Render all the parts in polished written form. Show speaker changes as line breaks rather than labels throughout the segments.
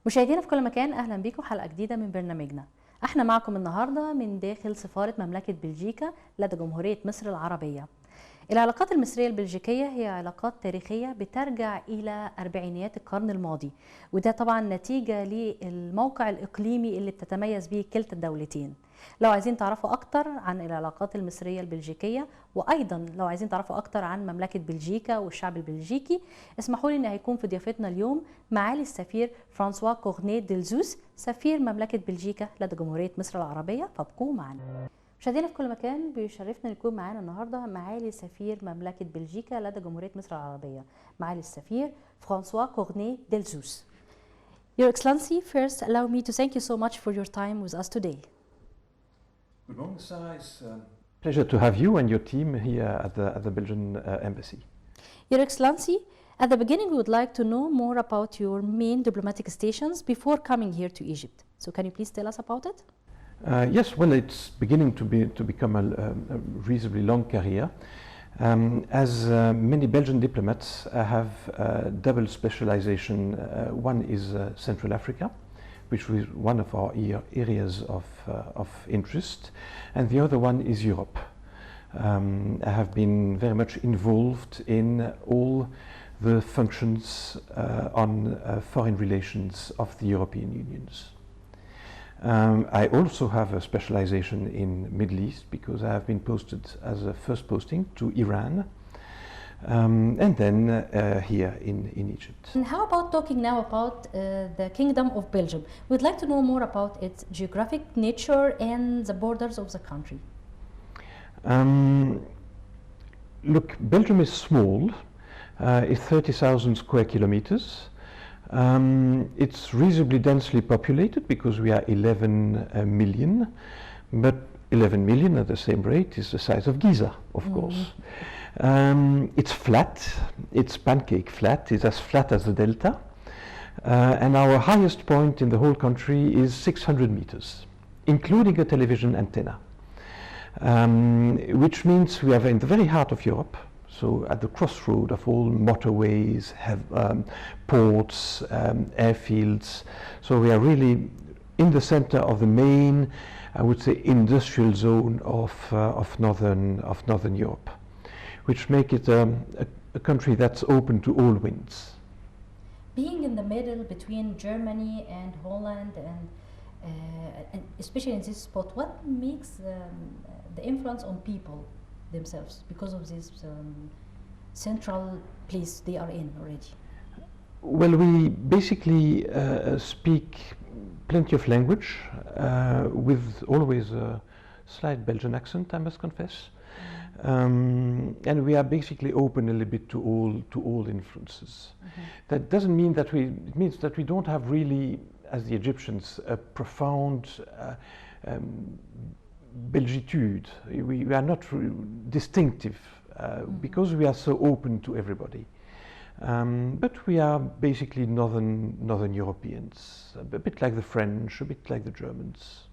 مشاهدينا في كل مكان، اهلا بيكم حلقه جديده من برنامجنا. احنا معكم النهارده من داخل سفاره مملكه بلجيكا لدى جمهوريه مصر العربيه. العلاقات المصرية البلجيكية هي علاقات تاريخية بترجع إلى أربعينيات القرن الماضي، وده طبعا نتيجة للموقع الإقليمي اللي بتتميز به كلتا الدولتين. لو عايزين تعرفوا أكتر عن العلاقات المصرية البلجيكية، وأيضا لو عايزين تعرفوا أكتر عن مملكة بلجيكا والشعب البلجيكي، اسمحوا لي أن هيكون في ضيافتنا اليوم معالي السفير فرانسوا كورني ديلزوس، سفير مملكة بلجيكا لدى جمهورية مصر العربية، فابقوا معنا. مشاهدينا في كل مكان، بيشرفنا يكون معانا النهارده معالي سفير مملكة بلجيكا لدى جمهورية مصر العربية، معالي السفير فرانسوا كورني ديلزوس. Your Excellency, first allow me to thank you so much for your time with us today.
Good morning, Sarah. It's a pleasure to have you and your team here at the Belgian Embassy.
Your Excellency, at the beginning we would like to know more about your main diplomatic stations before coming here to Egypt. So can you please tell us about it?
Yes, well, it's beginning to become a reasonably long career. As many Belgian diplomats have double specialization. One is Central Africa, which was one of our areas of interest, and the other one is Europe. I have been very much involved in all the functions on foreign relations of the European Unions. I also have a specialization in Middle East because I have been posted as a first posting to Iran, and then here in Egypt.
And how about talking now about the Kingdom of Belgium? We'd like to know more about its geographic nature and the borders of the country.
Look, Belgium is small. It's 30,000 square kilometers. It's reasonably densely populated because we are 11 million, but 11 million at the same rate is the size of Giza, of course. It's flat, it's pancake flat, it's as flat as the delta, and our highest point in the whole country is 600 meters, including a television antenna, which means we are in the very heart of Europe. So at the crossroad of all motorways, ports, airfields. So we are really in the center of the main, I would say, industrial zone of northern Europe, which make it a country that's open to all winds.
Being in the middle between Germany and Holland, and especially in this spot, what makes the influence on people themselves because of this central place they are in already?
Well, we basically speak plenty of language with always a slight Belgian accent, I must confess. And we are basically open a little bit to all influences. That doesn't mean that it means that we don't have really, as the Egyptians, a profound Belgitude. We are not distinctive because we are so open to everybody. But we are basically northern Europeans, a bit like the French, a bit like the Germans.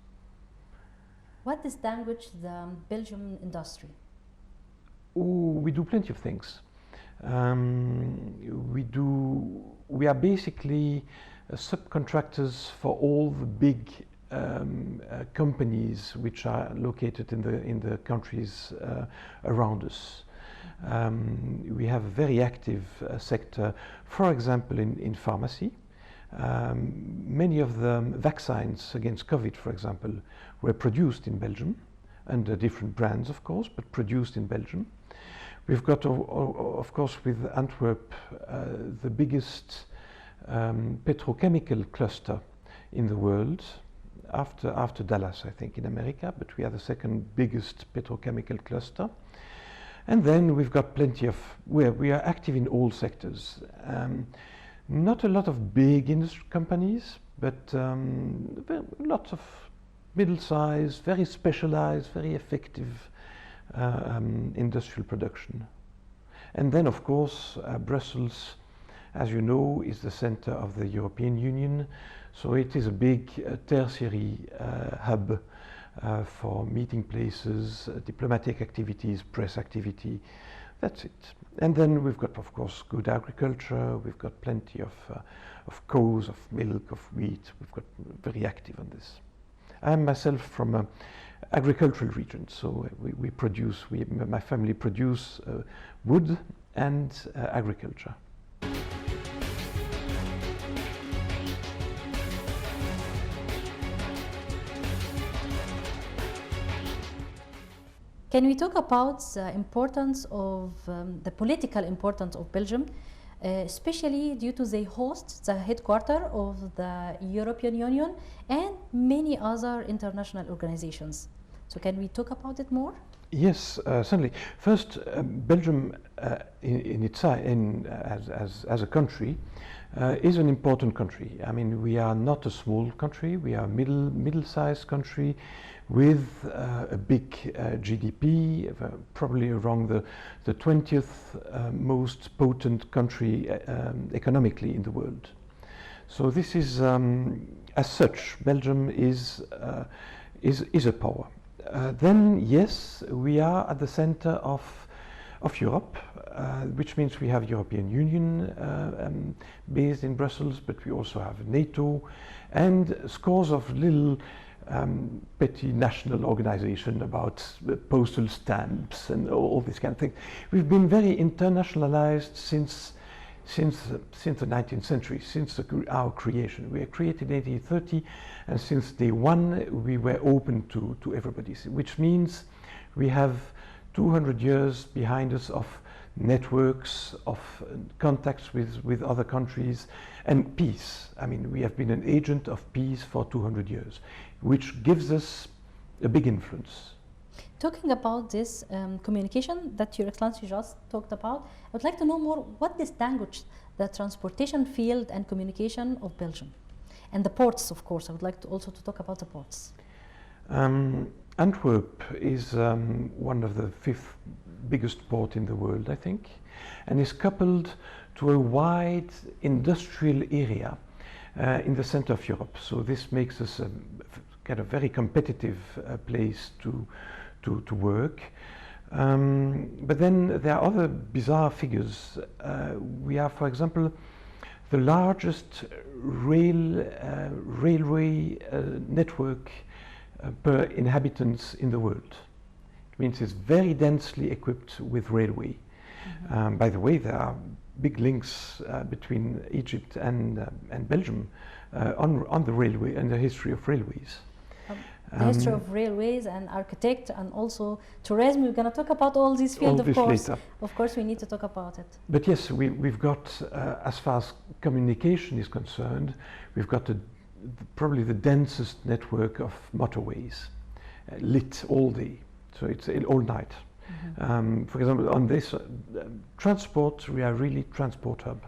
What distinguishes the Belgian industry?
We do plenty of things. We are basically subcontractors for all the big companies which are located in the countries around us. We have a very active sector, for example, in pharmacy. Many of the vaccines against COVID, for example, were produced in Belgium, under different brands, of course, but produced in Belgium. We've got, of course, with Antwerp, the biggest petrochemical cluster in the world, after Dallas, I think, in America, but we are the second biggest petrochemical cluster. And then we've got plenty of, we are active in all sectors. Not a lot of big industry companies, but lots of middle-sized, very specialized, very effective industrial production. And then, of course, Brussels, as you know, is the center of the European Union. So it is a big tertiary hub for meeting places, diplomatic activities, press activity. That's it. And then we've got, of course, good agriculture. We've got plenty of cows, of milk, of wheat. We've got very active on this. I'm myself from an agricultural region, so we produce, my family produce wood and agriculture.
Can we talk about the importance of the political importance of Belgium, especially due to they host the headquarters of the European Union and many other international organizations? So can we talk about it more?
Yes, certainly. First, Belgium, as a country, is an important country. I mean, we are not a small country. We are a middle-sized country with a big GDP, probably around the 20th most potent country economically in the world. So this is, as such, Belgium is a power. Then, yes, we are at the center of Europe, which means we have European Union based in Brussels, but we also have NATO and scores of little petty national organization about postal stamps and all this kind of thing. We've been very internationalized since the 19th century, since our creation. We were created in 1830, and since day one we were open to everybody, which means we have 200 years behind us of networks, of contacts with other countries, and peace. I mean, we have been an agent of peace for 200 years, which gives us a big influence.
Talking about this communication that Your Excellency just talked about, I would like to know more what distinguishes the transportation field and communication of Belgium. And the ports, of course. I would like to also talk about the ports.
Antwerp is one of the 5th biggest port in the world, I think, and is coupled to a wide industrial area in the center of Europe. So this makes us a kind of very competitive place to work. But then there are other bizarre figures. We are, for example, the largest railway network per inhabitants in the world. It means it's very densely equipped with railway. Mm-hmm. By the way, there are big links between Egypt and Belgium on the railway and the history of railways.
The history of railways and architect and also tourism. We're going to talk about all these fields, of course.
Later.
Of course, we need to talk about it.
But yes, we've got, as far as communication is concerned, we've got probably the densest network of motorways, lit all day. So it's all night. Mm-hmm. For example, on this transport, we are really transport hub,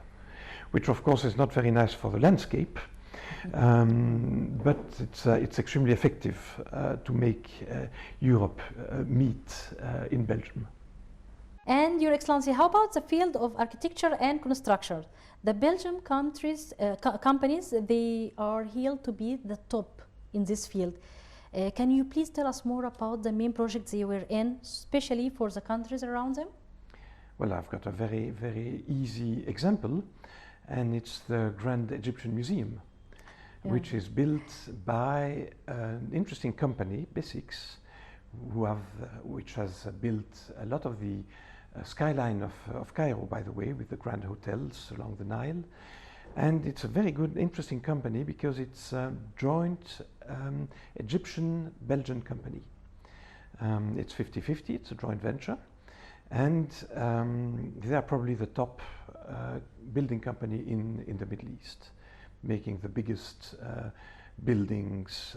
which of course is not very nice for the landscape. But it's extremely effective to make Europe meet in Belgium.
And Your Excellency, how about the field of architecture and construction? The Belgian companies, they are here to be the top in this field. Can you please tell us more about the main projects they were in, especially for the countries around them?
Well, I've got a very, very easy example, and it's the Grand Egyptian Museum. Yeah. Which is built by an interesting company, Bessix, which has built a lot of the skyline of Cairo, by the way, with the grand hotels along the Nile. And it's a very good, interesting company because it's a joint Egyptian-Belgian company. It's 50-50, it's a joint venture. And they are probably the top building company in the Middle East, making the biggest buildings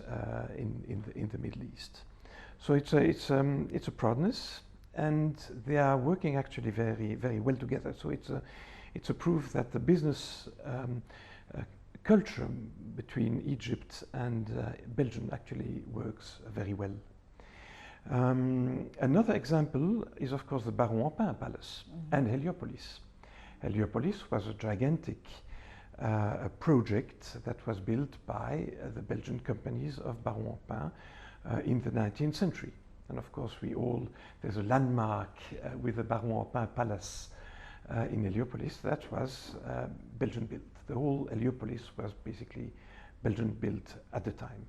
in the Middle East. So it's a proudness, and they are working actually very, very well together. So it's a proof that the business culture between Egypt and Belgium actually works very well. Another example is, of course, the Baron Empin Palace. Mm-hmm. And Heliopolis. Heliopolis was a gigantic a project that was built by the Belgian companies of Baron Empin in the 19th century. And of course, there's a landmark with the Baron Palace in Heliopolis that was Belgian built. The whole Heliopolis was basically Belgian built at the time.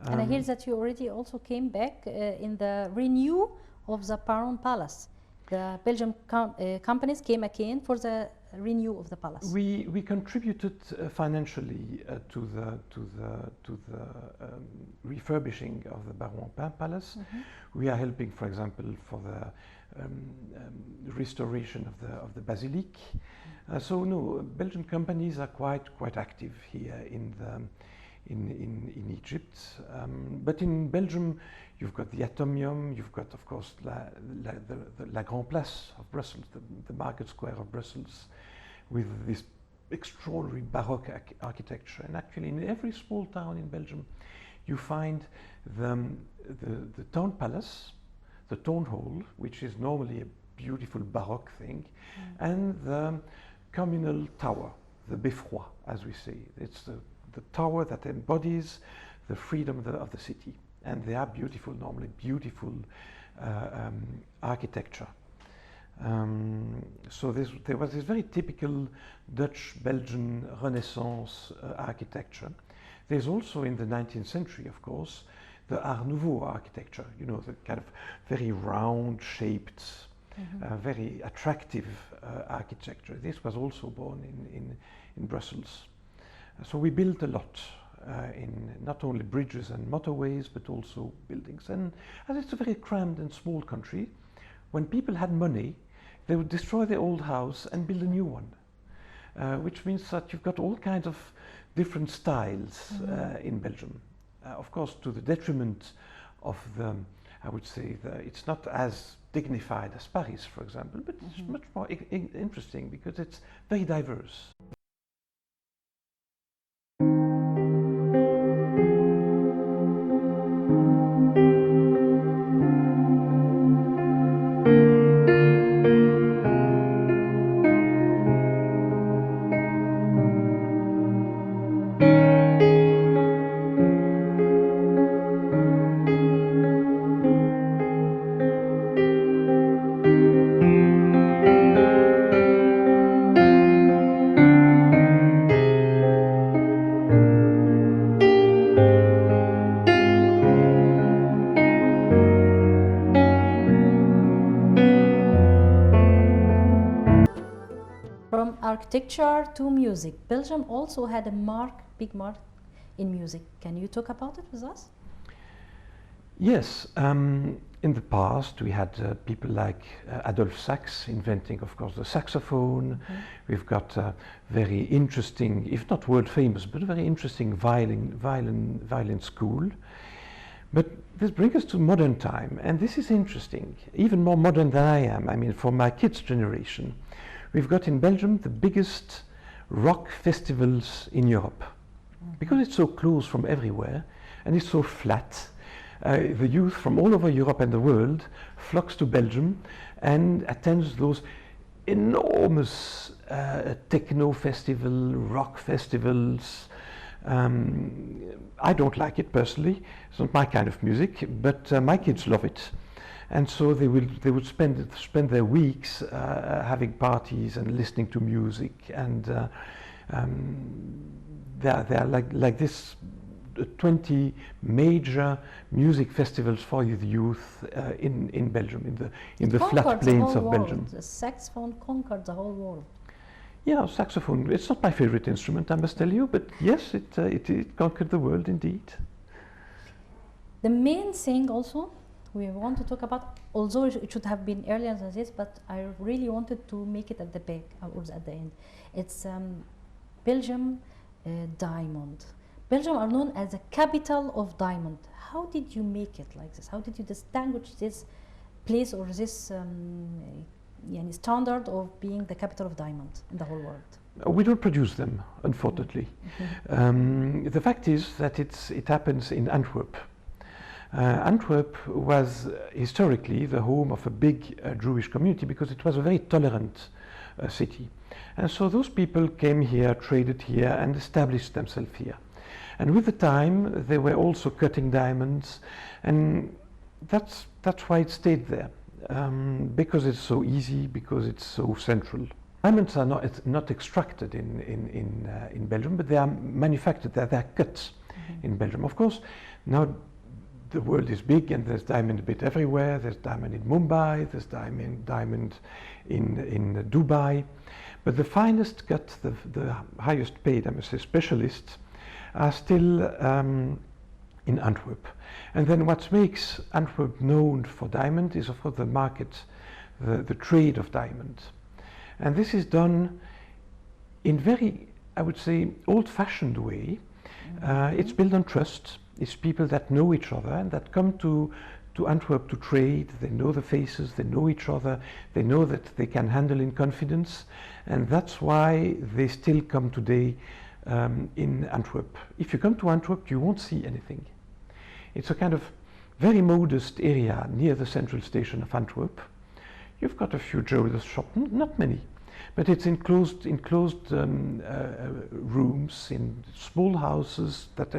And I hear that you already also came back in the renew of the Baron Palace. The Belgian companies came again for the renew of the palace.
We contributed financially to the refurbishing of the Baron Palace. We are helping, for example, for the restoration of the basilique. So no, Belgian companies are quite active here in Egypt. But in Belgium, you've got the Atomium, you've got, of course, la Grand Place of Brussels, the market square of Brussels, with this extraordinary Baroque architecture. And actually, in every small town in Belgium, you find the town palace, the town hall, which is normally a beautiful Baroque thing, and the communal tower, the beffroi, as we say. It's the tower that embodies the freedom of the city. And they are beautiful, normally beautiful architecture. So there was this very typical Dutch-Belgian Renaissance architecture. There's also in the 19th century, of course, the Art Nouveau architecture, you know, the kind of very round-shaped, very attractive architecture. This was also born in Brussels. So we built a lot in not only bridges and motorways, but also buildings. And as it's a very crammed and small country, when people had money, they would destroy their old house and build a new one, which means that you've got all kinds of different styles in Belgium. Of course, to the detriment of I would say, it's not as dignified as Paris, for example, but it's much more interesting because it's very diverse.
Architecture to music. Belgium also had a big mark in music. Can you talk about it with us?
Yes. In the past, we had people like Adolphe Sax inventing, of course, the saxophone. We've got a very interesting, if not world famous, but a very interesting violin school. But this brings us to modern time, and this is interesting, even more modern than I am. I mean, for my kids' generation. We've got in Belgium the biggest rock festivals in Europe. Because it's so close from everywhere and it's so flat, the youth from all over Europe and the world flocks to Belgium and attends those enormous techno festival, rock festivals. I don't like it personally, it's not my kind of music, but my kids love it. And so they would spend their weeks having parties and listening to music, and there are like this 20 major music festivals for the youth in Belgium, in the flat plains of Belgium.
The saxophone conquered the whole world.
Yeah, saxophone. It's not my favorite instrument, I must tell you, but yes, it conquered the world indeed.
The main thing also we want to talk about, although it should have been earlier than this, but I really wanted to make it at the back or at the end. It's Belgium Diamond. Belgium are known as the capital of diamond. How did you make it like this? How did you distinguish this place or this standard of being the capital of diamond in the whole world?
We don't produce them, unfortunately. The fact is that it happens in Antwerp. Antwerp was historically the home of a big Jewish community because it was a very tolerant city. And so those people came here, traded here, and established themselves here. And with the time, they were also cutting diamonds. And that's why it stayed there, because it's so easy, because it's so central. Diamonds are not extracted in Belgium, but they are manufactured. They're cut in Belgium. Of course, now the world is big, and there's diamond a bit everywhere. There's diamond in Mumbai. There's diamond in Dubai. But the finest cut, the highest paid, I must say, specialists, are still in Antwerp. And then what makes Antwerp known for diamond is, of course, the market, the trade of diamond. And this is done in very, I would say, old-fashioned way. It's built on trust. It's people that know each other and that come to Antwerp to trade. They know the faces, they know each other, they know that they can handle in confidence, and that's why they still come today in Antwerp. If you come to Antwerp, you won't see anything. It's a kind of very modest area near the central station of Antwerp. You've got a few jewelers shops, not many, but it's enclosed rooms in small houses that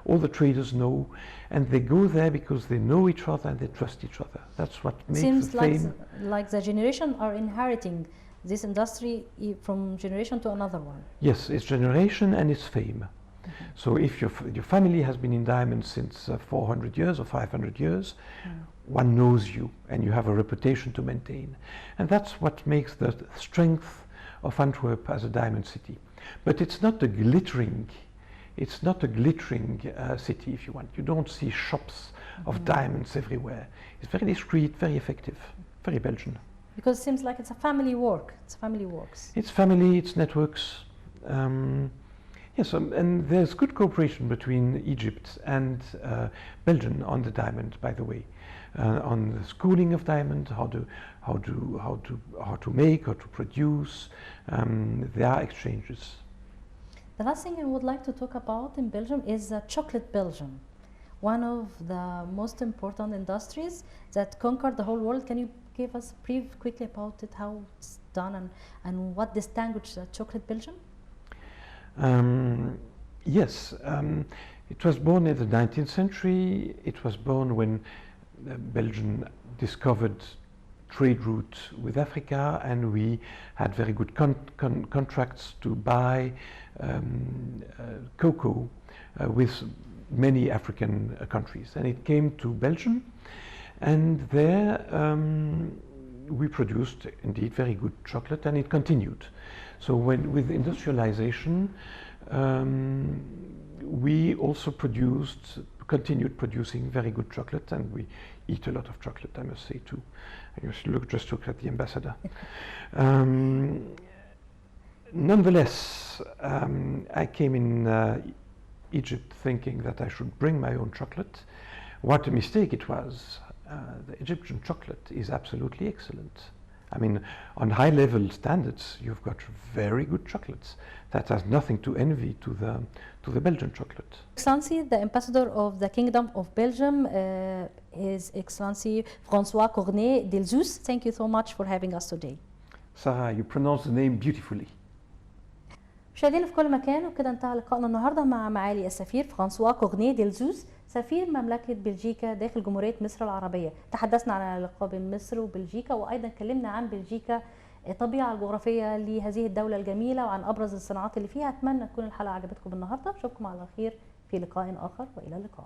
all the traders know, and they go there because they know each other and they trust each other. That's what makes
Seems
the fame.
like the generation are inheriting this industry from generation to another one.
Yes, it's generation and it's fame. So if your family has been in diamonds since 400 years or 500 years, one knows you and you have a reputation to maintain. And that's what makes the strength of Antwerp as a diamond city. But it's not a glittering city, if you want. You don't see shops of diamonds everywhere. It's very discreet, very effective, very Belgian.
Because it seems like it's a family work. It's family works.
It's family, it's networks. Yes, and there's good cooperation between Egypt and Belgium on the diamond, by the way, on the schooling of diamond, how to make, how to produce. There are exchanges.
The last thing I would like to talk about in Belgium is chocolate Belgium, one of the most important industries that conquered the whole world. Can you give us a brief quickly about it, how it's done, and what distinguishes chocolate Belgium?
Yes, it was born in the 19th century. It was born when Belgium discovered trade route with Africa, and we had very good contracts to buy cocoa with many African countries. And it came to Belgium, and there we produced indeed very good chocolate, and it continued. So with industrialization, we also continued producing very good chocolate, and we eat a lot of chocolate, I must say too. Just look at the ambassador. Nonetheless, I came in Egypt thinking that I should bring my own chocolate. What a mistake it was. The Egyptian chocolate is absolutely excellent. I mean, on high-level standards, you've got very good chocolates. That has nothing to envy to the Belgian chocolate.
Excellency, the ambassador of the Kingdom of Belgium is Excellency François Cornet Delzus. Thank you so much for having us today.
Sarah, you pronounce the name beautifully.
مشاهدينا في كل مكان، وكده انتهى لقائنا النهارده مع معالي السفير فرانسوا كورنيه ديلزوس سفير مملكة بلجيكا داخل جمهورية مصر العربية. تحدثنا عن العلاقات بين مصر وبلجيكا، وأيضا اتكلمنا عن بلجيكا، الطبيعة الجغرافية لهذه الدولة الجميلة، وعن أبرز الصناعات اللي فيها. أتمنى تكون الحلقة عجبتكم النهارده. أشوفكم على خير في لقاء آخر، وإلى اللقاء.